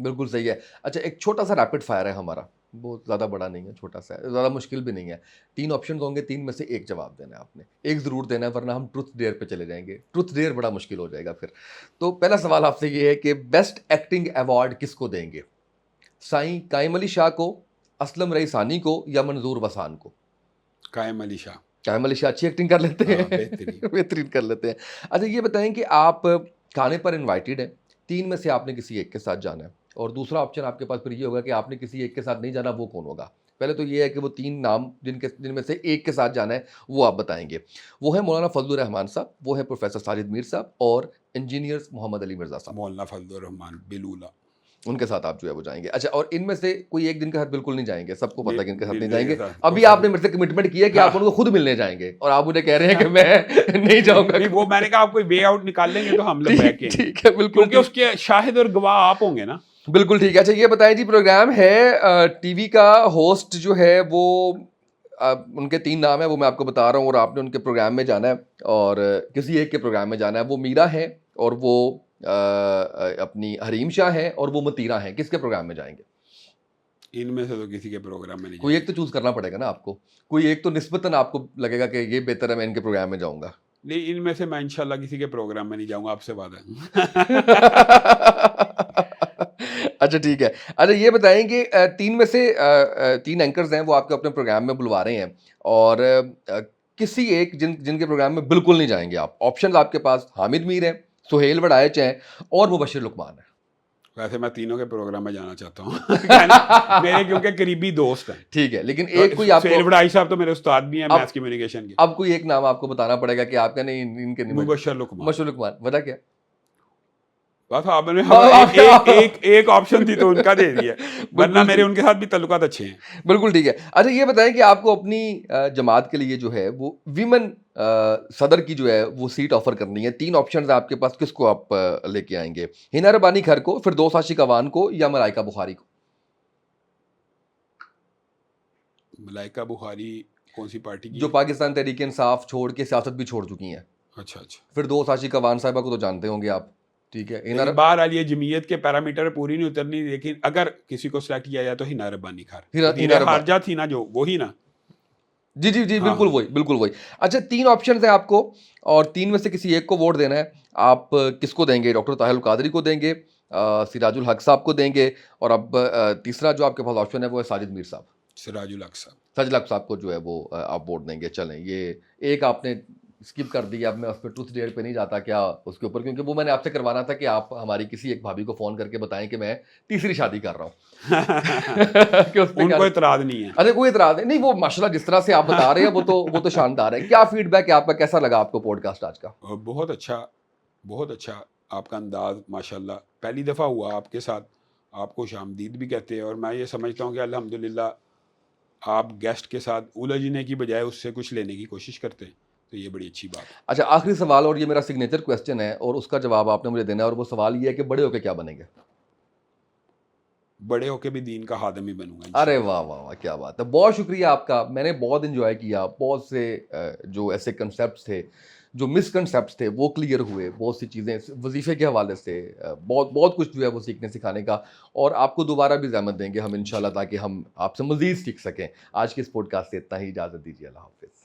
बिल्कुल सही है। अच्छा, एक छोटा-सा रैपिड फायर है हमारा, बहुत ज़्यादा बड़ा नहीं है, छोटा-सा है, ज़्यादा मुश्किल भी नहीं है। 3 ऑप्शंस होंगे, 3 में से 1 जवाब देना है आपने। 1 ज़रूर देना है वरना हम ट्रुथ डेयर पे चले जाएँगे। ट्रुथ डेयर बड़ा मुश्किल हो जाएगा फिर। तो पहला सवाल आपसे ये है कि बेस्ट एक्टिंग अवार्ड किसको देंगे? साईं कायम अली शाह को, असलम रईसानी को या मंजूर वसान को? कायम अली शाह। कायम अली शाह अच्छी एक्टिंग कर लेते हैं। बेहतरीन। बेहतरीन कर लेते हैं। अच्छा, ये बताएँ कि आप खाने पर इनवाइटेड हैं, 3 में से आपने किसी एक के साथ जाना है और दूसरा ऑप्शन आपके पास फिर ये होगा कि आपने किसी एक के साथ नहीं जाना, वो कौन होगा? पहले तो ये है कि वो 3 नाम जिनमें से एक के साथ जाना है, वो आप बताएँगे। वो है मौलाना फज़लुर रहमान साहब, वो है प्रोफ़ेसर साजिद मीर साहब और इंजीनियर्स मोहम्मद अली मिर्ज़ा साहब। मौलाना फजलुर रहमान बिलूला। उनके साथ आप जो है वो जाएँगे। अच्छा, और इनमें से कोई एक जिनके साथ बिल्कुल नहीं जाएँगे, सबको पता है कि इनके साथ नहीं मिलने के जाएँगे। साथ अभी आपने मेरे से कमिटमेंट की है कि आप हाँ। उनको खुद मिलने जाएँगे और आप मुझे कह रहे हैं कि मैं नहीं जाऊँगा। नहीं, वो मैंने कहा आप कोई वे आउट निकाल लेंगे तो हम लोग बैठ के ठीक है, बिल्कुल क्योंकि ठीक। उसके शाहिद और गवाह आप होंगे ना। बिल्कुल ठीक है। अच्छा, ये बताएँ जी, प्रोग्राम है टीवी का होस्ट जो है वो उनके 3 नाम है, वो मैं आपको बता रहा हूँ और आपने उनके प्रोग्राम में जाना है और किसी एक के प्रोग्राम में जाना है। वो मीरा हैं और वो अपनी हरीम शाह हैं और वो मतीरा हैं। किसके प्रोग्राम में जाएँगे? इनमें से तो किसी के प्रोग्राम में नहीं कोई एक तो जाएंगे। चूज़ करना पड़ेगा ना आपको। कोई एक तो निस्बतन आपको लगेगा कि ये बेहतर है, मैं इनके प्रोग्राम में जाऊँगा। नहीं, इनमें से मैं इंशाल्लाह किसी के प्रोग्राम में नहीं जाऊंगा, आपसे वादा है। अच्छा, ठीक है। अच्छा, ये बताएँ कि 3 में से 3 एंकर्स हैं, वो आपको अपने प्रोग्राम में बुलवा रहे हैं और किसी एक जिनके प्रोग्राम में बिल्कुल नहीं जाएँगे आप। ऑप्शंस आपके पास हामिद मीर हैं, सुहेल वड़ाइच हैं और मुबशिर लुकमान हैं। वैसे मैं तीनों के प्रोग्राम में जाना चाहता हूँ। क्या है ना, मेरे क्योंकि करीबी दोस्त हैं। ठीक है, लेकिन तो एक कोई सुहेल आपको वड़ाई साहब तो मेरे उस्ताद भी हैं अब मैथ्स कम्युनिकेशन के। अब कोई एक नाम आपको बताना पड़ेगा कि आपका नहीं, इनके नहीं। मुबशर लुकमान। मुबशिर लुकमान, वजह क्या? बस आपने हाँ, हमें एक ऑप्शन थी तो उनका दे दिया, वरना बिल्कुल मेरे ठीक। उनके साथ भी तल्लुकात अच्छे हैं। बिल्कुल ठीक है। अच्छा, ये बताएँ कि आपको अपनी जमात के लिए जो है वो वीमेन सदर की जो है वो सीट ऑफ़र करनी है। 3 ऑप्शंस हैं आपके पास, किसको आप लेके आएँगे? हिना रब्बानी खर को, फिरदौस आशिक अवान को या मलाइका बुखारी को? मलाइका बुखारी कौन सी पार्टी की जो है? पाकिस्तान तहरीक-ए-इंसाफ छोड़ के सियासत भी छोड़ चुकी हैं। अच्छा अच्छा। फिरदौस आशिक अवान साहिबा को तो जानते होंगे आप, ठीक है? हिना देखिए, र बहरहाल ये जमीयत के पैरामीटर पूरी नहीं उतरनी, लेकिन अगर किसी को सिलेक्ट किया जाए तो हिना रब्बानी खार, हिना वजीर हिना रब्बा खारजा थी ना जो, वही ना। जी, जी, जी, हाँ बिल्कुल हाँ। वही, बिल्कुल वही। अच्छा, 3 ऑप्शंस हैं आपको और 3 में से किसी एक को वोट देना है। आप किसको देंगे? डॉक्टर ताहिर अल कादरी को देंगे, सिराजुल हक साहब को देंगे और अब तीसरा जो आपके पास ऑप्शन है वो है साजिद मीर साहब। सिराजुल हक साहब। साजिद हक साहब को जो है वो आप वोट देंगे। चलें, ये एक आपने स्किप कर दी। अब मैं उस पे ट्रुथ डेयर पे नहीं जाता क्या उसके ऊपर, क्योंकि वो मैंने आपसे करवाना था कि आप हमारी किसी एक भाभी को फ़ोन करके बताएँ कि मैं तीसरी शादी कर रहा हूँ। कि उस पे क्या। उनको इतराज नहीं है। अरे, कोई एतराज़ नहीं। नहीं, वो माशाल्लाह जिस तरह से आप बता रहे हैं वो तो शानदार है। क्या फीडबैक है आपका? कैसा लगा आपको पॉडकास्ट आज का? और बहुत अच्छा, बहुत अच्छा। आपका अंदाज माशाल्लाह पहली दफ़ा हुआ आपके साथ। आपको शामदीद भी कहते हैं और मैं ये समझता हूँ कि अल्हम्दुलिल्लाह आप गेस्ट के साथ उलझने की बजाय उससे कुछ लेने की कोशिश करते हैं, तो ये बड़ी अच्छी बात है। अच्छा, आखिरी सवाल और ये मेरा सिग्नेचर क्वेश्चन है और उसका जवाब आपने मुझे देना है और वो सवाल ये है कि बड़े होके क्या बनेंगे? बड़े होके भी दीन का खादिम ही बनूंगा अरे इंशाल्लाह। वाह, वाह, वाह! क्या बात है। बहुत शुक्रिया आपका। मैंने बहुत एन्जॉय किया। बहुत से जो ऐसे कांसेप्ट्स थे, जो मिसकंसेप्ट्स थे, वो क्लियर हुए। बहुत सी चीज़ें वज़ीफ़े के हवाले से बहुत बहुत कुछ जो है वो सीखने सिखाने का, और आपको दोबारा भी ज़हमत देंगे हम इंशाल्लाह, इंशाल्लाह। ताकि हम आपसे मज़ीद सीख सकें। आज के इस पॉडकास्ट से इतना ही। इजाज़त दीजिए। अल्लाह हाफ़िज़।